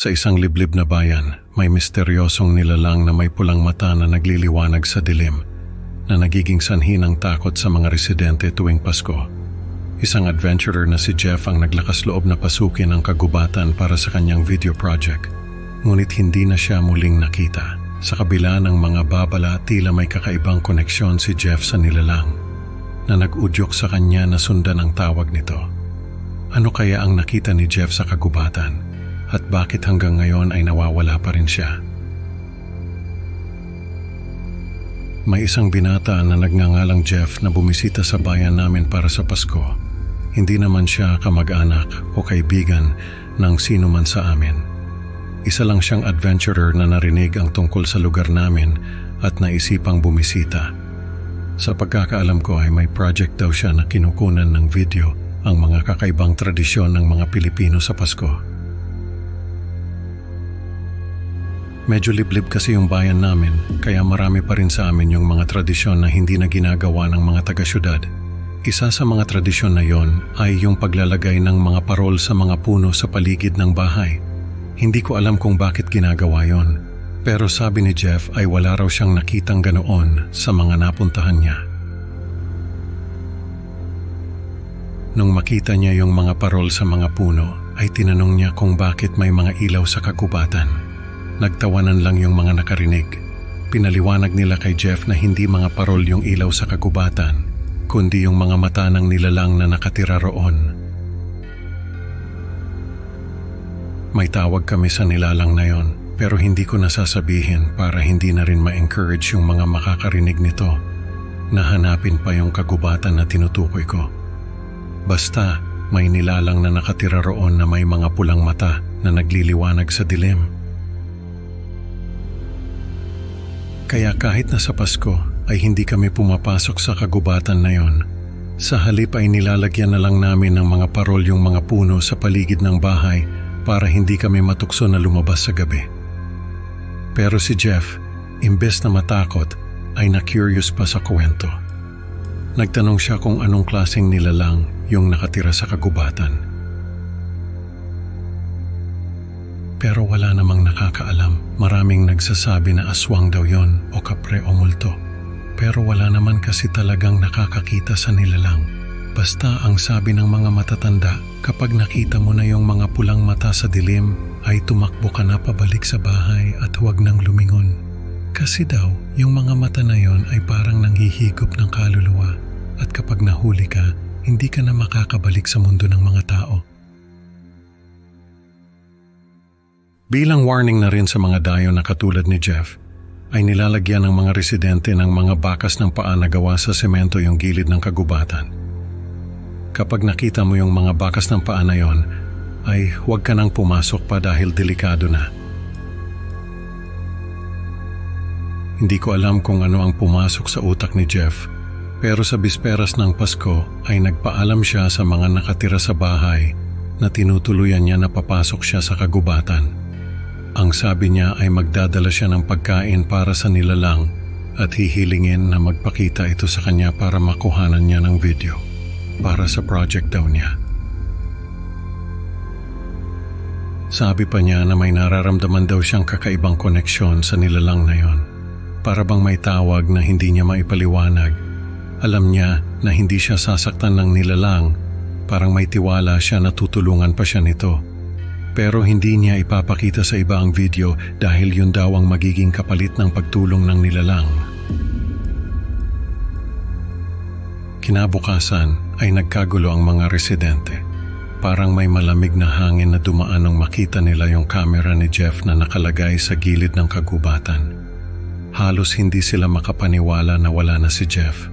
Sa isang liblib na bayan, may misteryosong nilalang na may pulang mata na nagliliwanag sa dilim, na nagiging sanhi ng takot sa mga residente tuwing Pasko. Isang adventurer na si Jeff ang naglakas loob na pasukin ang kagubatan para sa kanyang video project. Ngunit hindi na siya muling nakita. Sa kabila ng mga babala, tila may kakaibang koneksyon si Jeff sa nilalang, na nag-udyok sa kanya na sundan ang tawag nito. Ano kaya ang nakita ni Jeff sa kagubatan? At bakit hanggang ngayon ay nawawala pa rin siya? May isang binata na nagngangalang Jeff na bumisita sa bayan namin para sa Pasko. Hindi naman siya kamag-anak o kaibigan ng sino man sa amin. Isa lang siyang adventurer na narinig ang tungkol sa lugar namin at naisipang bumisita. Sa pagkakaalam ko ay may project daw siya na kinukunan ng video ang mga kakaibang tradisyon ng mga Pilipino sa Pasko. Medyo liblib kasi yung bayan namin, kaya marami pa rin sa amin yung mga tradisyon na hindi na ginagawa ng mga taga-syudad. Isa sa mga tradisyon na yon ay yung paglalagay ng mga parol sa mga puno sa paligid ng bahay. Hindi ko alam kung bakit ginagawa yon, pero sabi ni Jeff ay wala raw siyang nakitang ganoon sa mga napuntahan niya. Nung makita niya yung mga parol sa mga puno, ay tinanong niya kung bakit may mga ilaw sa kagubatan. Nagtawanan lang yung mga nakarinig. Pinaliwanag nila kay Jeff na hindi mga parol yung ilaw sa kagubatan, kundi yung mga mata ng nilalang na nakatira roon. May tawag kami sa nilalang na yon, pero hindi ko nasasabihin para hindi na rin ma-encourage yung mga makakarinig nito na hanapin pa yung kagubatan na tinutukoy ko. Basta may nilalang na nakatira roon na may mga pulang mata na nagliliwanag sa dilim. Kaya kahit na sa Pasko ay hindi kami pumapasok sa kagubatan na yon. Sa halip ay nilalagyan na lang namin ng mga parol yung mga puno sa paligid ng bahay para hindi kami matukso na lumabas sa gabi. Pero si Jeff, imbes na matakot, ay na-curious pa sa kwento. Nagtanong siya kung anong klaseng nilalang yung nakatira sa kagubatan. Pero wala namang nakakaalam. Maraming nagsasabi na aswang daw yon o kapre o multo. Pero wala naman kasi talagang nakakakita sa nilalang. Basta ang sabi ng mga matatanda, kapag nakita mo na yung mga pulang mata sa dilim, ay tumakbo ka na pabalik sa bahay at huwag nang lumingon. Kasi daw, yung mga mata na yon ay parang nanghihigop ng kaluluwa. At kapag nahuli ka, hindi ka na makakabalik sa mundo ng mga tao. Bilang warning na rin sa mga dayo na katulad ni Jeff, ay nilalagyan ng mga residente ng mga bakas ng paa na gawa sa semento yung gilid ng kagubatan. Kapag nakita mo yung mga bakas ng paa na yon, ay huwag ka nang pumasok pa dahil delikado na. Hindi ko alam kung ano ang pumasok sa utak ni Jeff, pero sa bisperas ng Pasko ay nagpaalam siya sa mga nakatira sa bahay na tinutuluyan niya na papasok siya sa kagubatan. Ang sabi niya ay magdadala siya ng pagkain para sa nilalang at hihilingin na magpakita ito sa kanya para makuhanan niya ng video para sa project daw niya. Sabi pa niya na may nararamdaman daw siyang kakaibang koneksyon sa nilalang na yon. Para bang may tawag na hindi niya maipaliwanag. Alam niya na hindi siya sasaktan ng nilalang, parang may tiwala siya na tutulungan pa siya nito. Pero hindi niya ipapakita sa iba ang video dahil yun daw ang magiging kapalit ng pagtulong ng nilalang. Kinabukasan ay nagkagulo ang mga residente. Parang may malamig na hangin na dumaan nang makita nila yung camera ni Jeff na nakalagay sa gilid ng kagubatan. Halos hindi sila makapaniwala na wala na si Jeff.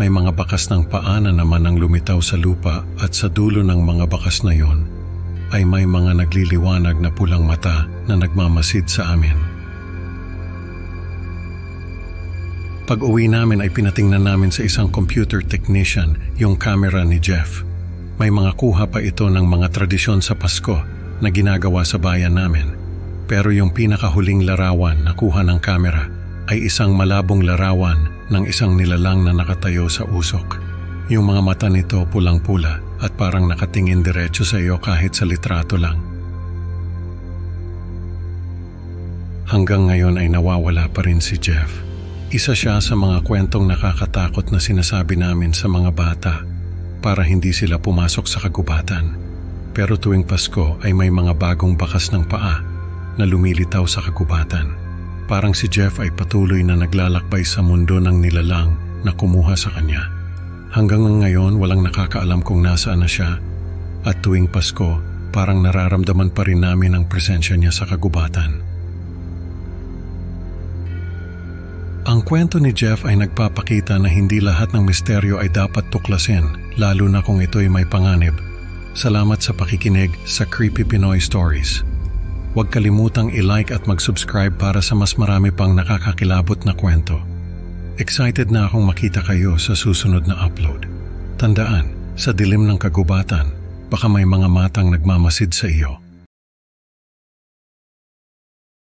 May mga bakas ng paa na naman ang lumitaw sa lupa at sa dulo ng mga bakas na yon ay may mga nagliliwanag na pulang mata na nagmamasid sa amin. Pag-uwi namin ay pinatingnan namin sa isang computer technician yung camera ni Jeff. May mga kuha pa ito ng mga tradisyon sa Pasko na ginagawa sa bayan namin. Pero yung pinakahuling larawan na kuha ng camera ay isang malabong larawan ng isang nilalang na nakatayo sa usok. Yung mga mata nito pulang-pula at parang nakatingin diretso sa iyo kahit sa litrato lang. Hanggang ngayon ay nawawala pa rin si Jeff. Isa siya sa mga kwentong nakakatakot na sinasabi namin sa mga bata para hindi sila pumasok sa kagubatan. Pero tuwing Pasko ay may mga bagong bakas ng paa na lumilitaw sa kagubatan. Parang si Jeff ay patuloy na naglalakbay sa mundo ng nilalang na kumuha sa kanya. Hanggang ngayon walang nakakaalam kung nasaan na siya at tuwing Pasko parang nararamdaman pa rin namin ang presensya niya sa kagubatan. Ang kwento ni Jeff ay nagpapakita na hindi lahat ng misteryo ay dapat tuklasin, lalo na kung ito'y may panganib. Salamat sa pakikinig sa Creepy Pinoy Stories. Huwag kalimutang i-like at mag-subscribe para sa mas marami pang nakakakilabot na kwento. Excited na akong makita kayo sa susunod na upload. Tandaan, sa dilim ng kagubatan, baka may mga matang nagmamasid sa iyo.